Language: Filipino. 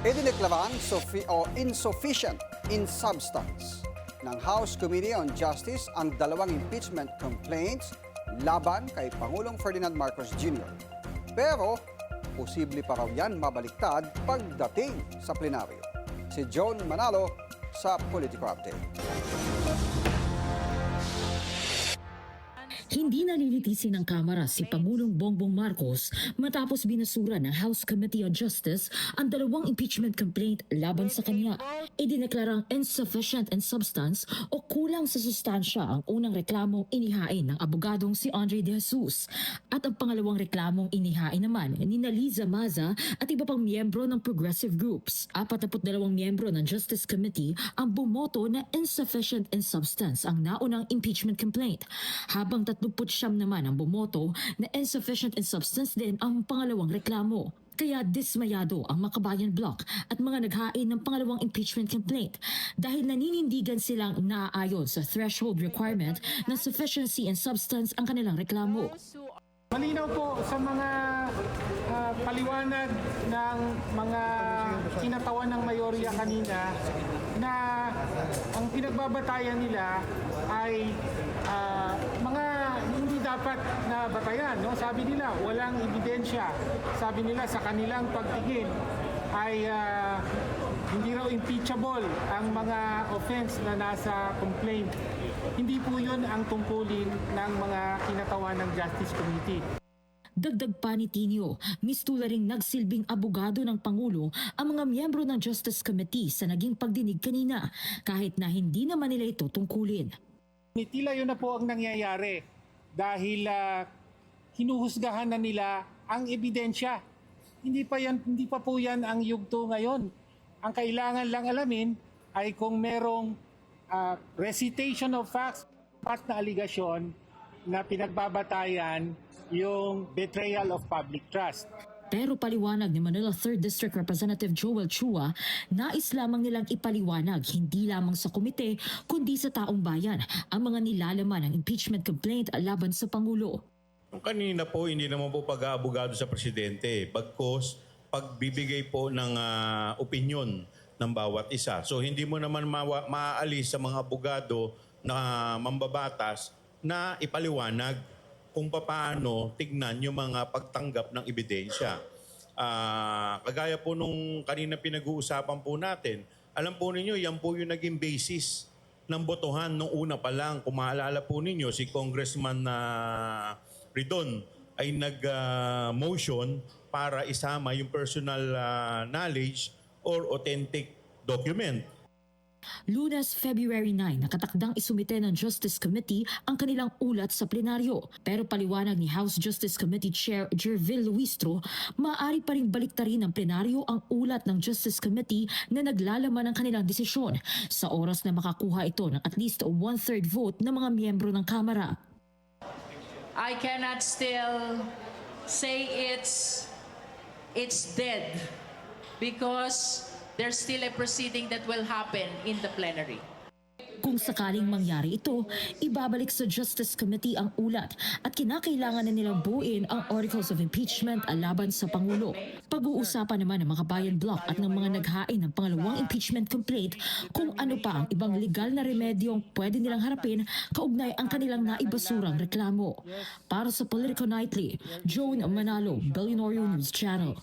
Idineklarang insufficient in substance ng House Committee on Justice ang dalawang impeachment complaints laban kay Pangulong Ferdinand Marcos Jr. Pero, posible pa raw yan mabaliktad pagdating sa plenaryo. Si John Manalo sa Politico Update. Hindi nalilitisi ng Kamara si Pangulong Bongbong Marcos matapos binasura ng House Committee on Justice ang dalawang impeachment complaint laban sa kanya. Idineklarang insufficient in substance o kulang sa sustansya ang unang reklamong inihain ng abogadong si Andre De Jesus at ang pangalawang reklamong inihain naman ni Liza Maza at iba pang miyembro ng progressive groups. 42 miyembro ng Justice Committee ang bumoto na insufficient in substance ang naunang impeachment complaint, habang 39 naman ang bumoto na insufficient in substance din ang pangalawang reklamo. Kaya dismayado ang Makabayan Bloc at mga naghain ng pangalawang impeachment complaint dahil naninindigan silang naaayon sa threshold requirement ng sufficiency in substance ang kanilang reklamo. Malinaw po sa mga paliwanag ng mga kinatawan ng mayorya kanina na ang pinagbabatayan nila ay mga hindi dapat na batayan. No? Sabi nila, walang ebidensya. Sabi nila, sa kanilang pagtingin ay hindi raw impeachable ang mga offense na nasa complaint. Hindi po yun ang tungkulin ng mga kinatawan ng Justice Committee. Dagdag pa ni Tinio, mistula ring nagsilbing abogado ng Pangulo ang mga miyembro ng Justice Committee sa naging pagdinig kanina kahit na hindi naman nila ito tungkulin. Tila yun na po ang nangyayari dahil hinuhusgahan na nila ang ebidensya. Hindi pa po yan ang yugto ngayon. Ang kailangan lang alamin ay kung merong recitation of facts at na aligasyon na pinagbabatayan yung betrayal of public trust. Pero paliwanag ni Manila 3rd District Representative Joel Chua, nais lamang nilang ipaliwanag hindi lamang sa komite kundi sa taong bayan ang mga nilalaman ng impeachment complaint laban sa Pangulo. Kanina po, hindi naman po pag-aabogado sa presidente. Bagkos, pagbibigay po ng opinion ng bawat isa. So hindi mo naman maaalis sa mga abogado na mambabatas na ipaliwanag kung paano tignan yung mga pagtanggap ng ebidensya. Kagaya po nung kanina pinag-uusapan po natin, alam po ninyo, yan po yung naging basis ng botohan nung una pa lang. Kung maalala po ninyo, si Congressman Ridon ay nag-motion para isama yung personal knowledge or authentic document. Lunes, February 9, nakatakdang isumite ng Justice Committee ang kanilang ulat sa plenaryo. Pero paliwanag ni House Justice Committee Chair Jervil Luistro, maaari pa rin baliktarin ng plenaryo ang ulat ng Justice Committee na naglalaman ng kanilang desisyon sa oras na makakuha ito ng at least 1/3 vote ng mga miyembro ng Kamara. I cannot still say it's dead because there's still a proceeding that will happen in the plenary. Kung sakaling mangyari ito, ibabalik sa Justice Committee ang ulat at kinakailangan na nilang buuin ang articles of impeachment laban sa Pangulo. Pag-uusapan naman ng Makabayan Bloc at ng mga naghain ng pangalawang impeachment complaint kung ano pa ang ibang legal na remedyong pwede nilang harapin kaugnay ang kanilang naibasurang reklamo. Para sa Politico Nightly, Joan Manalo, Billionaire News Channel.